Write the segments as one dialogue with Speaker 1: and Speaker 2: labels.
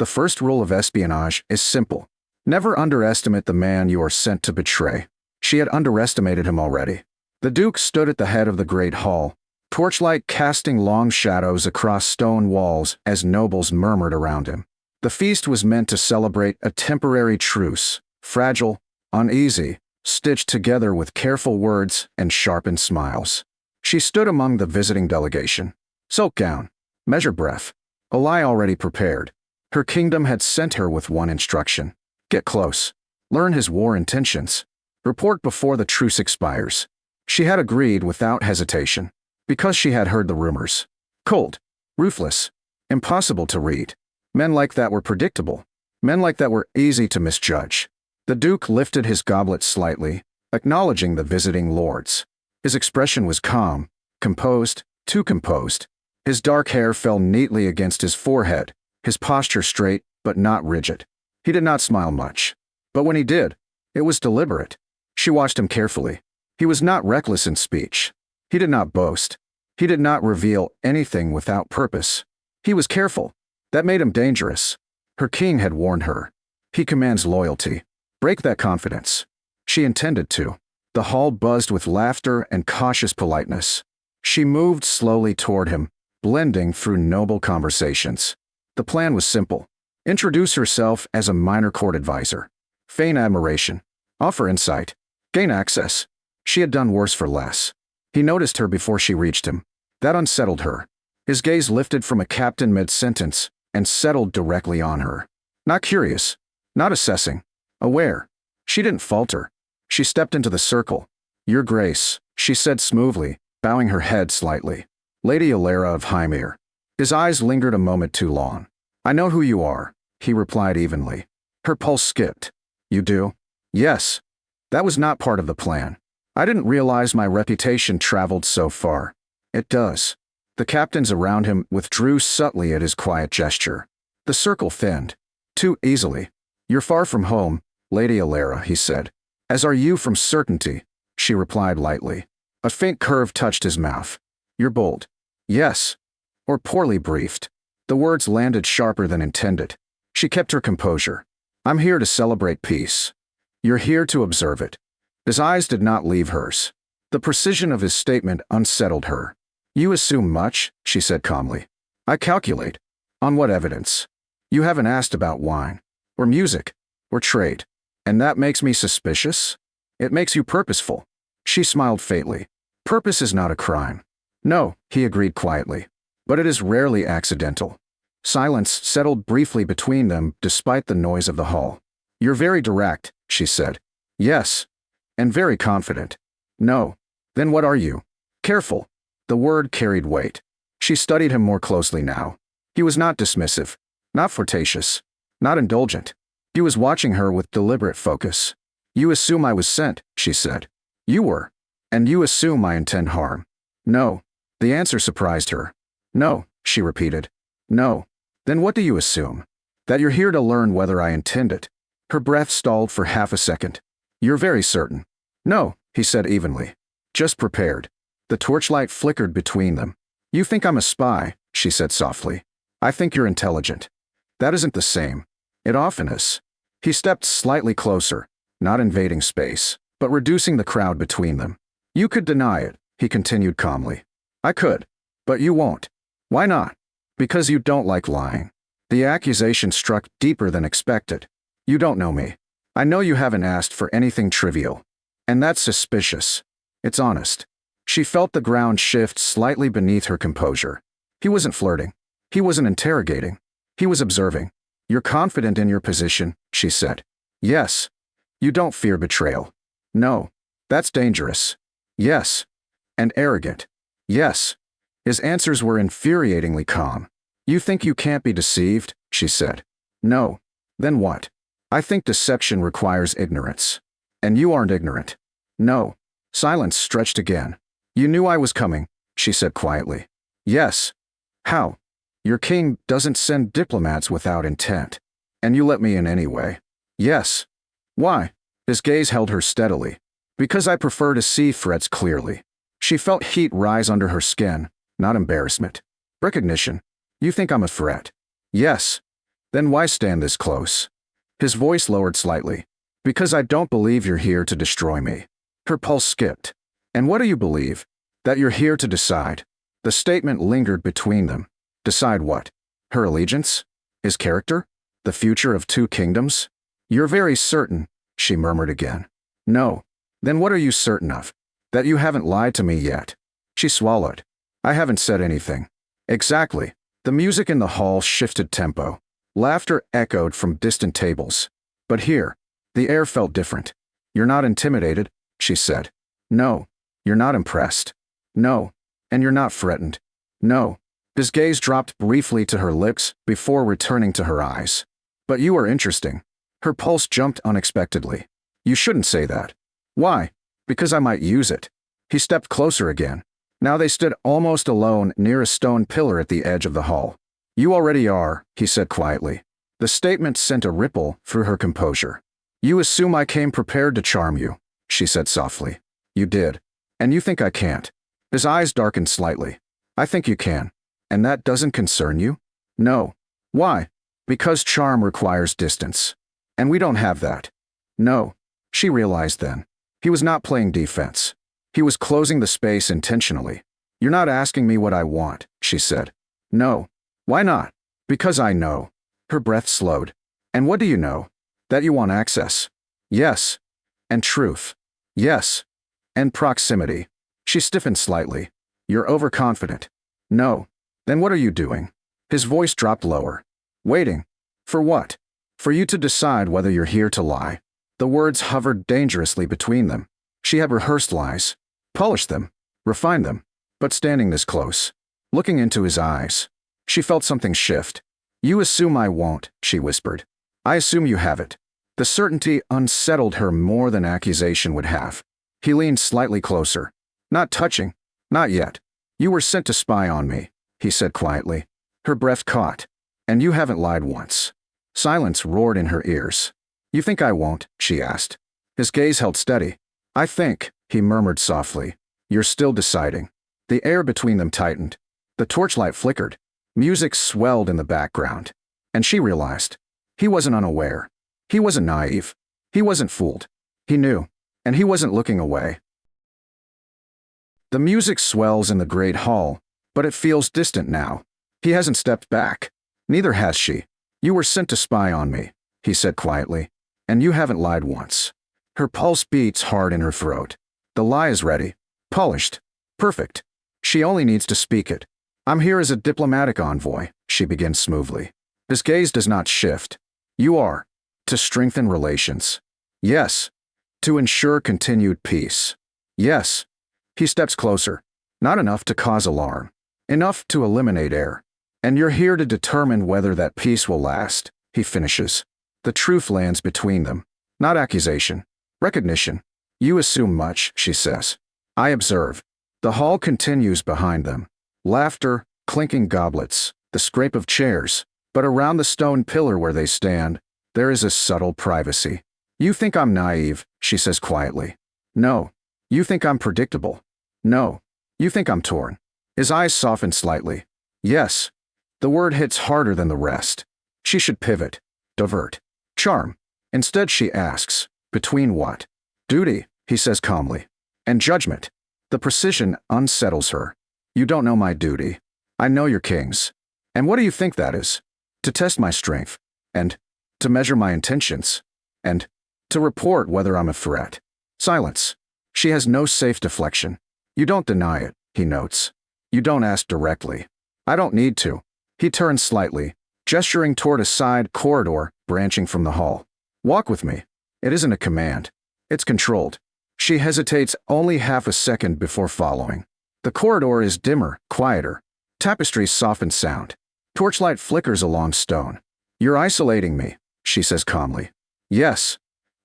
Speaker 1: The first rule of espionage is simple. Never underestimate the man you are sent to betray. She had underestimated him already. The Duke stood at the head of the great hall, torchlight casting long shadows across stone walls as nobles murmured around him. The feast was meant to celebrate a temporary truce, fragile, uneasy, stitched together with careful words and sharpened smiles. She stood among the visiting delegation. Silk gown, measure breath, a lie already prepared. Her kingdom had sent her with one instruction. Get close. Learn his war intentions. Report before the truce expires. She had agreed without hesitation, because she had heard the rumors. Cold, ruthless, impossible to read. Men like that were predictable. Men like that were easy to misjudge. The Duke lifted his goblet slightly, acknowledging the visiting lords. His expression was calm, composed, too composed. His dark hair fell neatly against his forehead, his posture straight but not rigid. He did not smile much. But when he did, it was deliberate. She watched him carefully. He was not reckless in speech. He did not boast. He did not reveal anything without purpose. He was careful. That made him dangerous. Her king had warned her. He commands loyalty. Break that confidence. She intended to. The hall buzzed with laughter and cautious politeness. She moved slowly toward him, blending through noble conversations. The plan was simple. Introduce herself as a minor court advisor. Feign admiration. Offer insight. Gain access. She had done worse for less. He noticed her before she reached him. That unsettled her. His gaze lifted from a captain mid-sentence and settled directly on her. Not curious. Not assessing. Aware. She didn't falter. She stepped into the circle. Your Grace, she said smoothly, bowing her head slightly. Lady Alara of Hymir. His eyes lingered a moment too long. I know who you are, he replied evenly. Her pulse skipped. You do? Yes. That was not part of the plan. I didn't realize my reputation traveled so far. It does. The captains around him withdrew subtly at his quiet gesture. The circle thinned. Too easily. You're far from home, Lady Alara, he said. As are you from certainty, she replied lightly. A faint curve touched his mouth. You're bold. Yes. Or poorly briefed. The words landed sharper than intended. She kept her composure. I'm here to celebrate peace. You're here to observe it. His eyes did not leave hers. The precision of his statement unsettled her. You assume much, she said calmly. I calculate. On what evidence? You haven't asked about wine, or music, or trade. And that makes me suspicious? It makes you purposeful. She smiled faintly. Purpose is not a crime. No, he agreed quietly. But it is rarely accidental. Silence settled briefly between them despite the noise of the hall. You're very direct, she said. Yes. And very confident. No. Then what are you? Careful. The word carried weight. She studied him more closely now. He was not dismissive, not flirtatious, not indulgent. He was watching her with deliberate focus. You assume I was sent, she said. You were. And you assume I intend harm. No. The answer surprised her. No, she repeated. No. Then what do you assume? That you're here to learn whether I intend it. Her breath stalled for half a second. You're very certain. No, he said evenly. Just prepared. The torchlight flickered between them. You think I'm a spy, she said softly. I think you're intelligent. That isn't the same. It often is. He stepped slightly closer, not invading space, but reducing the crowd between them. You could deny it, he continued calmly. I could. But you won't. Why not? Because you don't like lying. The accusation struck deeper than expected. You don't know me. I know you haven't asked for anything trivial. And that's suspicious. It's honest. She felt the ground shift slightly beneath her composure. He wasn't flirting. He wasn't interrogating. He was observing. You're confident in your position, she said. Yes. You don't fear betrayal. No. That's dangerous. Yes. And arrogant. Yes. His answers were infuriatingly calm. You think you can't be deceived, she said. No. Then what? I think deception requires ignorance. And you aren't ignorant. No. Silence stretched again. You knew I was coming, she said quietly. Yes. How? Your king doesn't send diplomats without intent. And you let me in anyway. Yes. Why? His gaze held her steadily. Because I prefer to see threats clearly. She felt heat rise under her skin, not embarrassment. Recognition. You think I'm a threat. Yes. Then why stand this close? His voice lowered slightly. Because I don't believe you're here to destroy me. Her pulse skipped. And what do you believe? That you're here to decide. The statement lingered between them. Decide what? Her allegiance? His character? The future of two kingdoms? You're very certain, she murmured again. No. Then what are you certain of? That you haven't lied to me yet. She swallowed. I haven't said anything. Exactly. The music in the hall shifted tempo. Laughter echoed from distant tables. But here, the air felt different. You're not intimidated, she said. No. You're not impressed. No. And you're not threatened. No. His gaze dropped briefly to her lips before returning to her eyes. But you are interesting. Her pulse jumped unexpectedly. You shouldn't say that. Why? Because I might use it. He stepped closer again. Now they stood almost alone near a stone pillar at the edge of the hall. You already are, he said quietly. The statement sent a ripple through her composure. You assume I came prepared to charm you, she said softly. You did. And you think I can't. His eyes darkened slightly. I think you can. And that doesn't concern you? No. Why? Because charm requires distance. And we don't have that. No. She realized then. He was not playing defense. He was closing the space intentionally. You're not asking me what I want, she said. No. Why not? Because I know. Her breath slowed. And what do you know? That you want access. Yes. And truth. Yes. And proximity. She stiffened slightly. You're overconfident. No. Then what are you doing? His voice dropped lower. Waiting. For what? For you to decide whether you're here to lie. The words hovered dangerously between them. She had rehearsed lies. Polished them. Refined them. But standing this close. Looking into his eyes. She felt something shift. You assume I won't, she whispered. I assume you have it. The certainty unsettled her more than accusation would have. He leaned slightly closer. Not touching. Not yet. You were sent to spy on me, he said quietly. Her breath caught. And you haven't lied once. Silence roared in her ears. You think I won't? She asked. His gaze held steady. I think, he murmured softly. You're still deciding. The air between them tightened. The torchlight flickered. Music swelled in the background. And she realized. He wasn't unaware. He wasn't naive. He wasn't fooled. He knew. And he wasn't looking away. The music swells in the great hall, but it feels distant now. He hasn't stepped back. Neither has she. You were sent to spy on me, he said quietly. And you haven't lied once. Her pulse beats hard in her throat. The lie is ready. Polished. Perfect. She only needs to speak it. I'm here as a diplomatic envoy, she begins smoothly. His gaze does not shift. You are. To strengthen relations. Yes. To ensure continued peace. Yes. He steps closer. Not enough to cause alarm. Enough to eliminate air. And you're here to determine whether that peace will last, he finishes. The truth lands between them. Not accusation. Recognition. You assume much, she says. I observe. The hall continues behind them. Laughter, clinking goblets, the scrape of chairs. But around the stone pillar where they stand, there is a subtle privacy. You think I'm naive, she says quietly. No. You think I'm predictable. No. You think I'm torn. His eyes soften slightly. Yes. The word hits harder than the rest. She should pivot. Divert. Charm. Instead she asks, between what? Duty, he says calmly. And judgment. The precision unsettles her. You don't know my duty. I know your king's. And what do you think that is? To test my strength. And to measure my intentions. And to report whether I'm a threat. Silence. She has no safe deflection. You don't deny it, he notes. You don't ask directly. I don't need to. He turns slightly, gesturing toward a side corridor branching from the hall. Walk with me. It isn't a command. It's controlled. She hesitates only half a second before following. The corridor is dimmer, quieter. Tapestries soften sound. Torchlight flickers along stone. You're isolating me, she says calmly. Yes.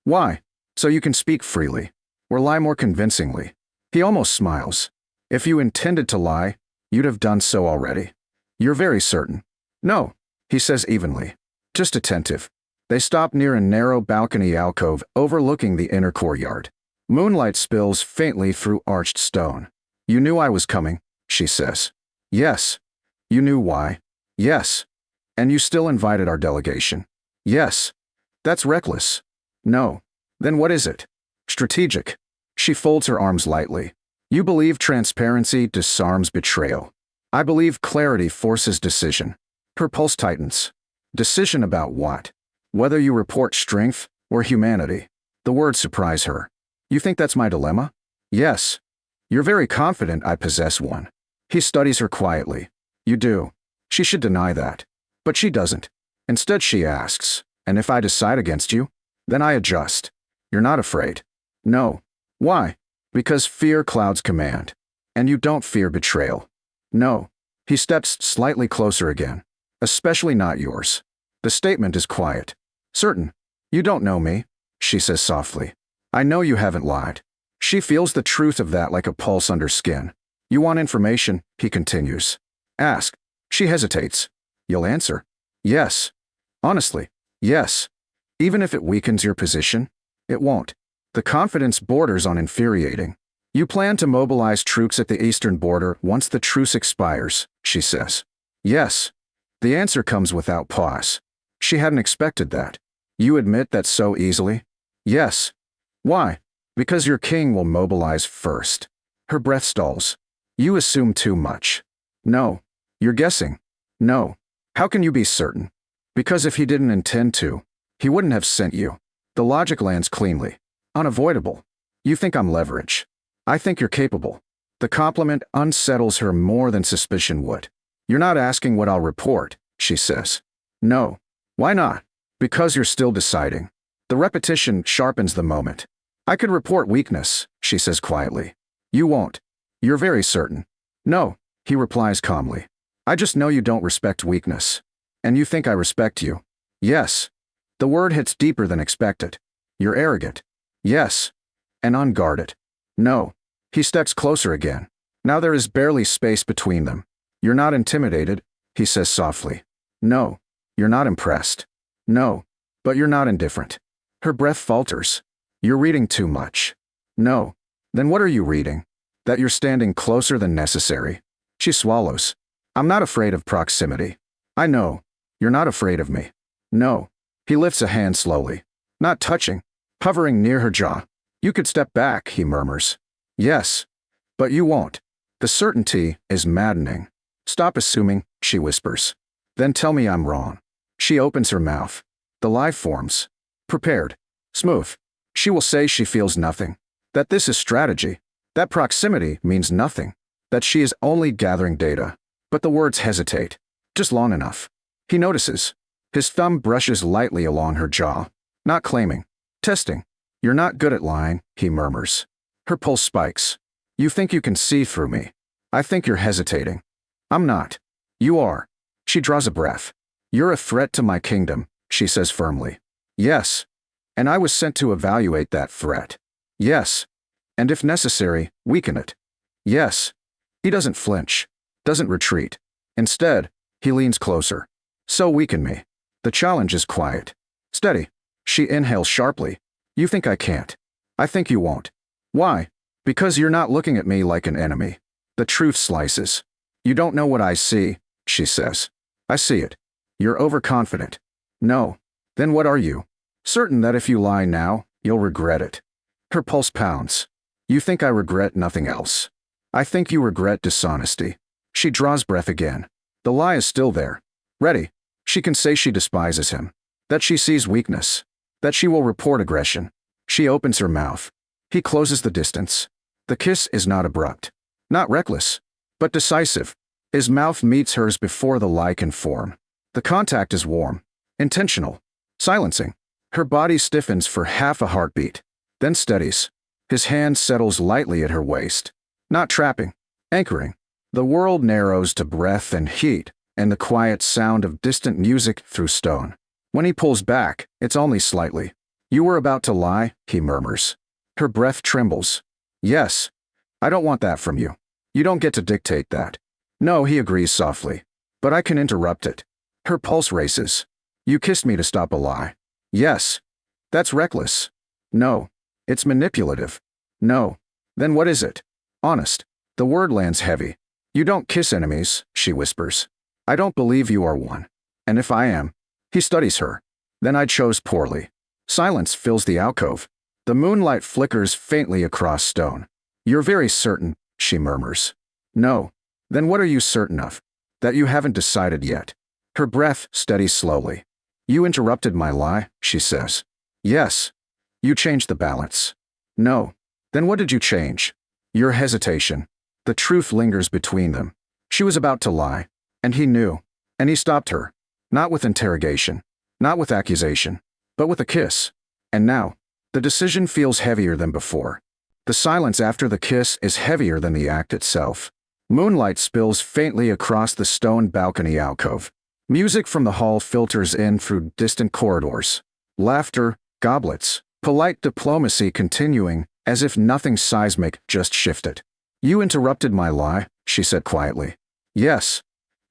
Speaker 1: Why? So you can speak freely. Or lie more convincingly. He almost smiles. If you intended to lie, you'd have done so already. You're very certain. No, he says evenly. Just attentive. They stop near a narrow balcony alcove overlooking the inner courtyard. Moonlight spills faintly through arched stone. You knew I was coming, she says. Yes. You knew why. Yes. And you still invited our delegation. Yes. That's reckless. No. Then what is it? Strategic. She folds her arms lightly. You believe transparency disarms betrayal. I believe clarity forces decision. Her pulse tightens. Decision about what? Whether you report strength or humanity. The words surprise her. You think that's my dilemma? Yes. You're very confident I possess one. He studies her quietly. You do. She should deny that. But she doesn't. Instead she asks, and if I decide against you? Then I adjust. You're not afraid. No. Why? Because fear clouds command. And you don't fear betrayal. No. He steps slightly closer again. Especially not yours. The statement is quiet. Certain. You don't know me, she says softly. I know you haven't lied. She feels the truth of that like a pulse under skin. You want information, he continues. Ask. She hesitates. You'll answer. Yes. Honestly, yes. Even if it weakens your position, it won't. The confidence borders on infuriating. You plan to mobilize troops at the eastern border once the truce expires, she says. Yes. The answer comes without pause. She hadn't expected that. You admit that so easily? Yes. Why? Because your king will mobilize first. Her breath stalls. You assume too much. No. You're guessing. No. How can you be certain? Because if he didn't intend to, he wouldn't have sent you. The logic lands cleanly. Unavoidable. You think I'm leverage. I think you're capable. The compliment unsettles her more than suspicion would. You're not asking what I'll report, she says. No. Why not? Because you're still deciding. The repetition sharpens the moment. I could report weakness, she says quietly. You won't. You're very certain. No, he replies calmly. I just know you don't respect weakness. And you think I respect you. Yes. The word hits deeper than expected. You're arrogant. Yes. And unguarded. No. He steps closer again. Now there is barely space between them. You're not intimidated, he says softly. No. You're not impressed. No. But you're not indifferent. Her breath falters. You're reading too much. No. Then what are you reading? That you're standing closer than necessary. She swallows. I'm not afraid of proximity. I know. You're not afraid of me. No. He lifts a hand slowly. Not touching. Hovering near her jaw. You could step back, he murmurs. Yes. But you won't. The certainty is maddening. Stop assuming, she whispers. Then tell me I'm wrong. She opens her mouth. The lie forms. Prepared. Smooth. She will say she feels nothing. That this is strategy. That proximity means nothing. That she is only gathering data. But the words hesitate. Just long enough. He notices. His thumb brushes lightly along her jaw. Not claiming. Testing. You're not good at lying, he murmurs. Her pulse spikes. You think you can see through me. I think you're hesitating. I'm not. You are. She draws a breath. You're a threat to my kingdom, she says firmly. Yes. And I was sent to evaluate that threat. Yes. And if necessary, weaken it. Yes. He doesn't flinch. Doesn't retreat. Instead, he leans closer. So weaken me. The challenge is quiet. Steady. She inhales sharply. You think I can't. I think you won't. Why? Because you're not looking at me like an enemy. The truth slices. You don't know what I see, she says. I see it. You're overconfident. No. Then what are you? Certain that if you lie now, you'll regret it. Her pulse pounds. You think I regret nothing else. I think you regret dishonesty. She draws breath again. The lie is still there. Ready. She can say she despises him. That she sees weakness. That she will report aggression. She opens her mouth. He closes the distance. The kiss is not abrupt. Not reckless. But decisive. His mouth meets hers before the lie can form. The contact is warm. Intentional. Silencing. Her body stiffens for half a heartbeat. Then steadies. His hand settles lightly at her waist. Not trapping. Anchoring. The world narrows to breath and heat, and the quiet sound of distant music through stone. When he pulls back, it's only slightly. You were about to lie, he murmurs. Her breath trembles. Yes. I don't want that from you. You don't get to dictate that. No, he agrees softly. But I can interrupt it. Her pulse races. You kissed me to stop a lie. Yes. That's reckless. No. It's manipulative. No. Then what is it? Honest. The word lands heavy. You don't kiss enemies, she whispers. I don't believe you are one. And if I am? He studies her. Then I chose poorly. Silence fills the alcove. The moonlight flickers faintly across stone. You're very certain, she murmurs. No. Then what are you certain of? That you haven't decided yet. Her breath steadies slowly. You interrupted my lie, she says. Yes. You changed the balance. No. Then what did you change? Your hesitation. The truth lingers between them. She was about to lie. And he knew. And he stopped her. Not with interrogation. Not with accusation. But with a kiss. And now, the decision feels heavier than before. The silence after the kiss is heavier than the act itself. Moonlight spills faintly across the stone balcony alcove. Music from the hall filters in through distant corridors. Laughter, goblets, polite diplomacy continuing, as if nothing seismic just shifted. You interrupted my lie, she said quietly. Yes.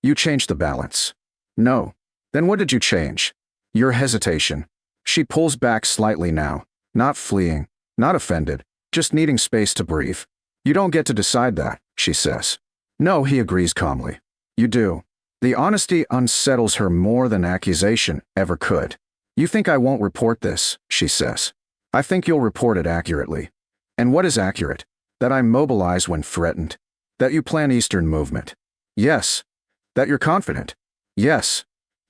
Speaker 1: You changed the balance. No. Then what did you change? Your hesitation. She pulls back slightly now, not fleeing, not offended, just needing space to breathe. You don't get to decide that, she says. No, he agrees calmly. You do. The honesty unsettles her more than accusation ever could. You think I won't report this, she says. I think you'll report it accurately. And what is accurate? That I mobilize when threatened. That you plan Eastern movement. Yes. That you're confident. Yes.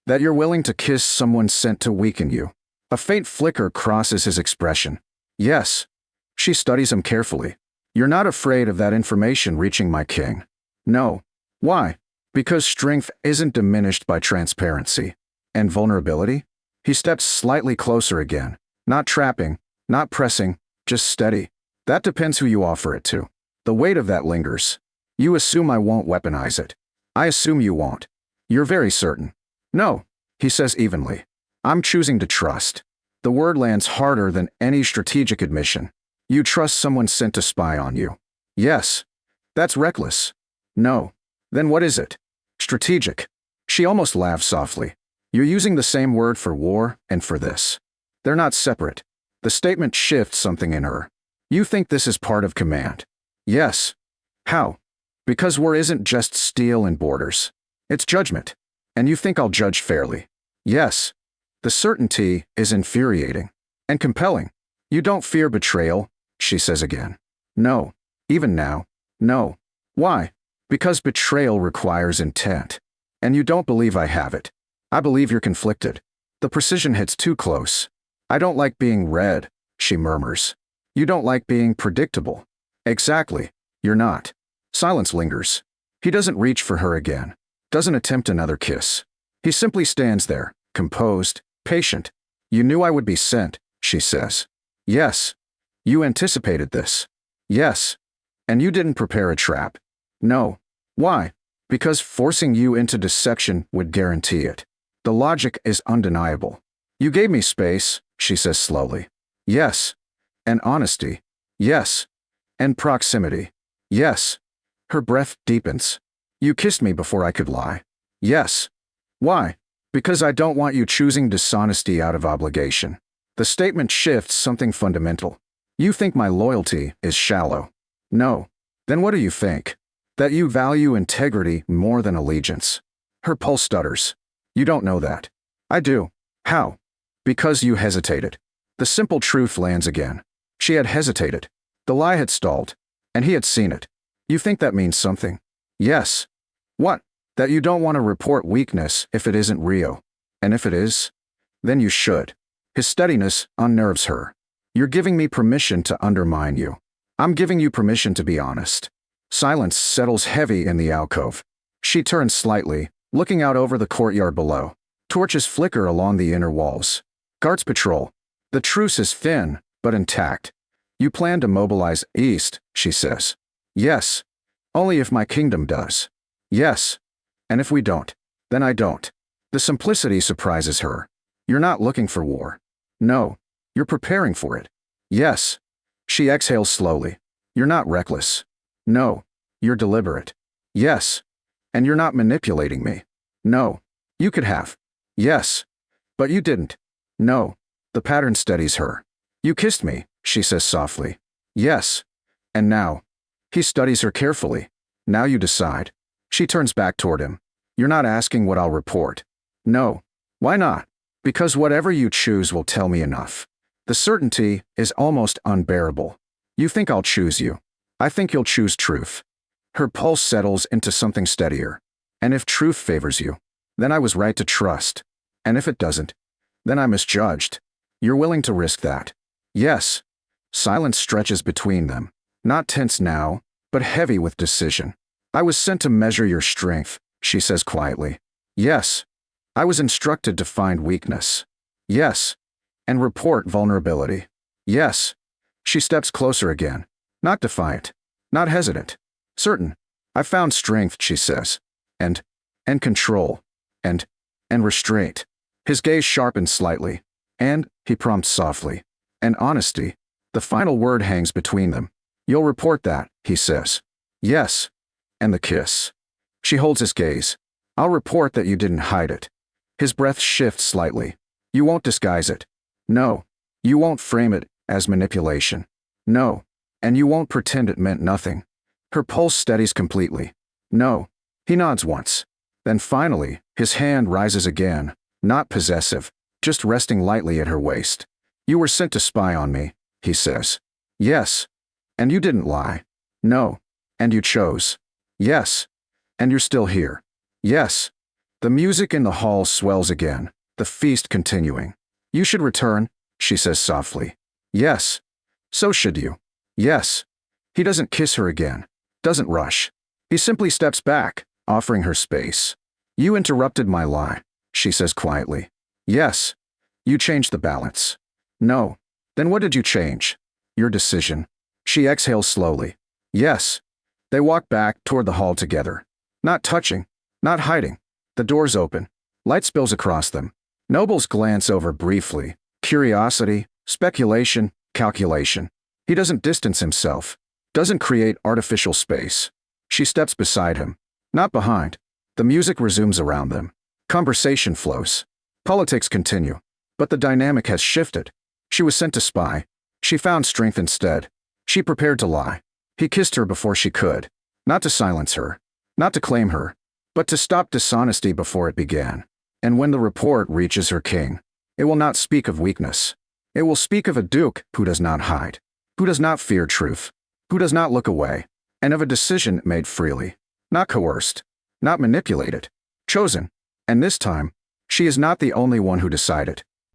Speaker 1: That you're willing to kiss someone sent to weaken you. A faint flicker crosses his expression. Yes. She studies him carefully. You're not afraid of that information reaching my king. No. Why? Because strength isn't diminished by transparency. And vulnerability? He steps slightly closer again. Not trapping, not pressing, just steady. That depends who you offer it to. The weight of that lingers. You assume I won't weaponize it. I assume you won't. You're very certain. No, he says evenly. I'm choosing to trust. The word lands harder than any strategic admission. You trust someone sent to spy on you. Yes. That's reckless. No. Then what is it? Strategic. She almost laughs softly. You're using the same word for war and for this. They're not separate. The statement shifts something in her. You think this is part of command. Yes. How? Because war isn't just steel and borders. It's judgment. And you think I'll judge fairly. Yes. The certainty is infuriating. And compelling. You don't fear betrayal, she says again. No. Even now. No. Why? Because betrayal requires intent. And you don't believe I have it. I believe you're conflicted. The precision hits too close. I don't like being read, she murmurs. You don't like being predictable. Exactly. You're not. Silence lingers. He doesn't reach for her again. Doesn't attempt another kiss. He simply stands there, composed, patient. You knew I would be sent, she says. Yes. You anticipated this. Yes. And you didn't prepare a trap. No. Why? Because forcing you into deception would guarantee it. The logic is undeniable. You gave me space, she says slowly. Yes. And honesty. Yes. And proximity. Yes. Her breath deepens. You kissed me before I could lie. Yes. Why? Because I don't want you choosing dishonesty out of obligation. The statement shifts something fundamental. You think my loyalty is shallow. No. Then what do you think? That you value integrity more than allegiance. Her pulse stutters. You don't know that. I do. How? Because you hesitated. The simple truth lands again. She had hesitated. The lie had stalled. And he had seen it. You think that means something? Yes. What? That you don't want to report weakness if it isn't Rio. And if it is? Then you should. His steadiness unnerves her. You're giving me permission to undermine you. I'm giving you permission to be honest. Silence settles heavy in the alcove. She turns slightly, looking out over the courtyard below. Torches flicker along the inner walls. Guards patrol. The truce is thin, but intact. You plan to mobilize east, she says. Yes. Only if my kingdom does. Yes. And if we don't, then I don't. The simplicity surprises her. You're not looking for war. No. You're preparing for it. Yes. She exhales slowly. You're not reckless. No. You're deliberate. Yes. And you're not manipulating me. No. You could have. Yes. But you didn't. No. The pattern steadies her. You kissed me, she says softly. Yes. And now? He studies her carefully. Now you decide. She turns back toward him. You're not asking what I'll report. No. Why not? Because whatever you choose will tell me enough. The certainty is almost unbearable. You think I'll choose you. I think you'll choose truth. Her pulse settles into something steadier. And if truth favors you, then I was right to trust. And if it doesn't, then I misjudged. You're willing to risk that? Yes. Silence stretches between them. Not tense now, but heavy with decision. I was sent to measure your strength, she says quietly. Yes. I was instructed to find weakness. Yes. And report vulnerability. Yes. She steps closer again. Not defiant. Not hesitant. Certain. I found strength, she says. And control. And restraint. His gaze sharpens slightly. And, he prompts softly. And honesty. The final word hangs between them. You'll report that, he says. Yes. And the kiss. She holds his gaze. I'll report that you didn't hide it. His breath shifts slightly. You won't disguise it. No. You won't frame it as manipulation. No. And you won't pretend it meant nothing. Her pulse steadies completely. No. He nods once. Then finally, his hand rises again, not possessive, just resting lightly at her waist. You were sent to spy on me, he says. Yes. And you didn't lie. No. And you chose. Yes. And you're still here. Yes. The music in the hall swells again, the feast continuing. You should return, she says softly. Yes. So should you. Yes. He doesn't kiss her again, doesn't rush. He simply steps back, offering her space. You interrupted my lie, she says quietly. Yes. You changed the balance. No. Then what did you change? Your decision. She exhales slowly. Yes. They walk back toward the hall together. Not touching, not hiding. The doors open. Light spills across them. Nobles glance over briefly. Curiosity, speculation, calculation. He doesn't distance himself. Doesn't create artificial space. She steps beside him. Not behind. The music resumes around them. Conversation flows. Politics continue. But the dynamic has shifted. She was sent to spy. She found strength instead. She prepared to lie. He kissed her before she could. Not to silence her. Not to claim her. But to stop dishonesty before it began. And when the report reaches her king, it will not speak of weakness. It will speak of a duke who does not hide. Who does not fear truth. Who does not look away. And of a decision made freely. Not coerced. Not manipulated. Chosen. And this time, she is not the only one who decided.